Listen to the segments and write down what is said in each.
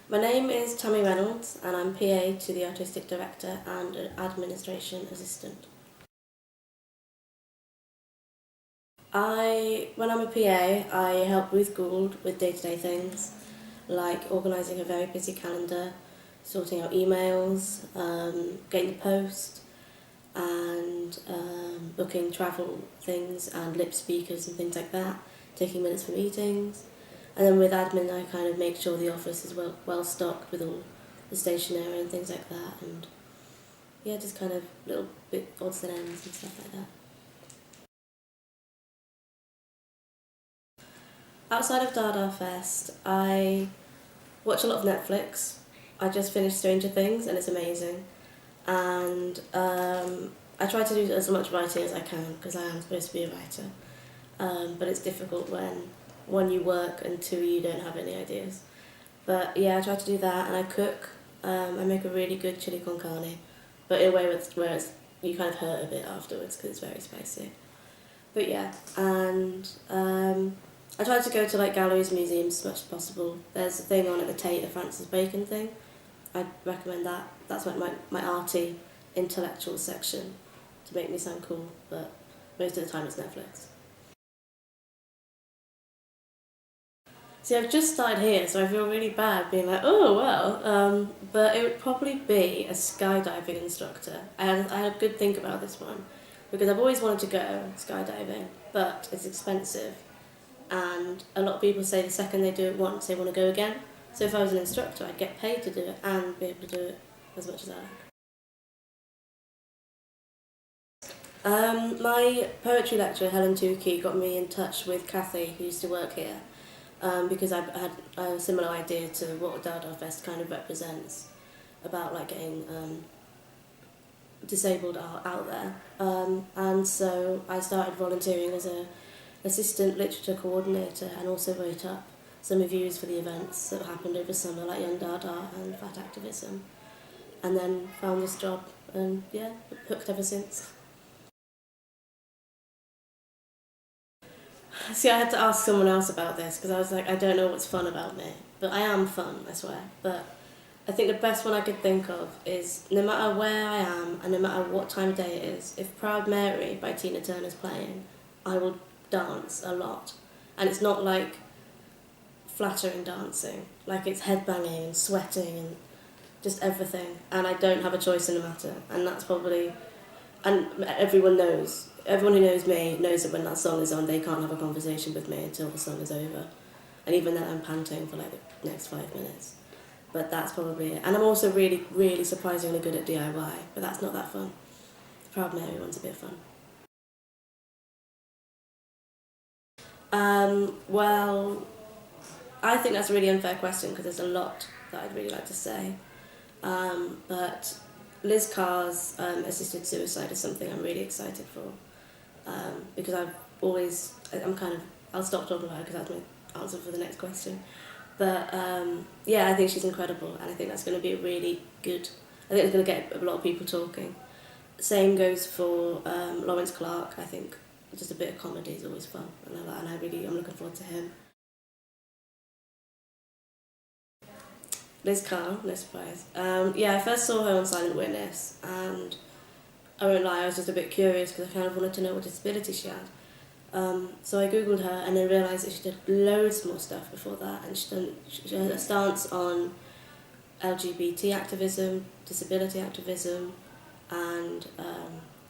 My name is Tammy Reynolds and I'm PA to the Artistic Director and Administration Assistant. When I'm a PA, I help Ruth Gould with day-to-day things, like organising her very busy calendar, sorting out emails, getting the post, and booking travel things and lip speakers and things like that, taking minutes for meetings. And then with admin, I kind of make sure the office is well stocked with all the stationery and things like that, and yeah, just kind of little bit odds and ends and stuff like that. Outside of DaDaFest, I watch a lot of Netflix. I just finished Stranger Things and it's amazing. And I try to do as much writing as I can because I am supposed to be a writer. But it's difficult when, one, you work and two, you don't have any ideas. But yeah, I try to do that and I cook. I make a really good chili con carne, but in a way where you kind of hurt a bit afterwards because it's very spicy. But yeah, and I try to go to like galleries, museums as much as possible. There's a thing on at the Tate, the Francis Bacon thing. I'd recommend that. That's like my arty, intellectual section to make me sound cool, but most of the time it's Netflix. See, I've just started here, so I feel really bad being like, oh, well, but it would probably be a skydiving instructor. I had a good think about this one, because I've always wanted to go skydiving, but it's expensive, and a lot of people say the second they do it once, they want to go again. So if I was an instructor, I'd get paid to do it and be able to do it as much as I like. My poetry lecturer, Helen Tukey, got me in touch with Kathy, who used to work here, because I had a similar idea to what DaDaFest kind of represents about like getting disabled art out there. And so I started volunteering as a assistant literature coordinator and also wrote up some reviews for the events that happened over summer, like Young Dada and Fat Activism, and then found this job and yeah, hooked ever since. See, I had to ask someone else about this because I was like, I don't know what's fun about me, but I am fun, I swear. But I think the best one I could think of is no matter where I am and no matter what time of day it is, if Proud Mary by Tina Turner's playing, I will dance a lot. And it's not like flattering dancing, like it's headbanging and sweating and just everything, and I don't have a choice in the matter, and that's probably, and everyone who knows me knows that when that song is on, they can't have a conversation with me until the song is over, and even then I'm panting for like the next 5 minutes, but that's probably it. And I'm also really, really surprisingly good at DIY, but that's not that fun. The Proud Mary one's a bit fun. Well, I think that's a really unfair question because there's a lot that I'd really like to say. But Liz Carr's assisted suicide is something I'm really excited for, because I'll stop talking about it because that's my answer for the next question. But yeah, I think she's incredible and I think that's going to be really good. I think it's going to get a lot of people talking. Same goes for Lawrence Clark. I think just a bit of comedy is always fun, and I'm looking forward to him. Liz Carr, no surprise. Yeah, I first saw her on Silent Witness, and I won't lie, I was just a bit curious because I kind of wanted to know what disability she had. So I googled her and then realised that she did loads more stuff before that, and she had a stance on LGBT activism, disability activism, and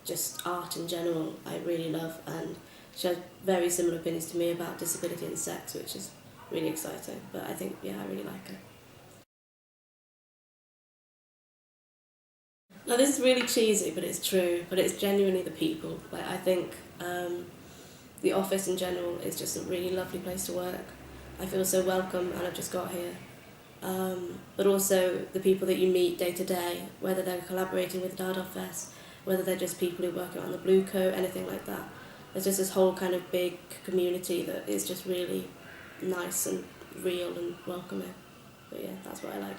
just art in general. I really love, and she has very similar opinions to me about disability and sex, which is really exciting. But I think, yeah, I really like her. Now this is really cheesy, but it's true. But it's genuinely the people. Like I think the office in general is just a really lovely place to work. I feel so welcome, and I've just got here. But also the people that you meet day to day, whether they're collaborating with DaDaFest, whether they're just people who work on the Blue Coat, anything like that. There's just this whole kind of big community that is just really nice and real and welcoming. But yeah, that's what I like.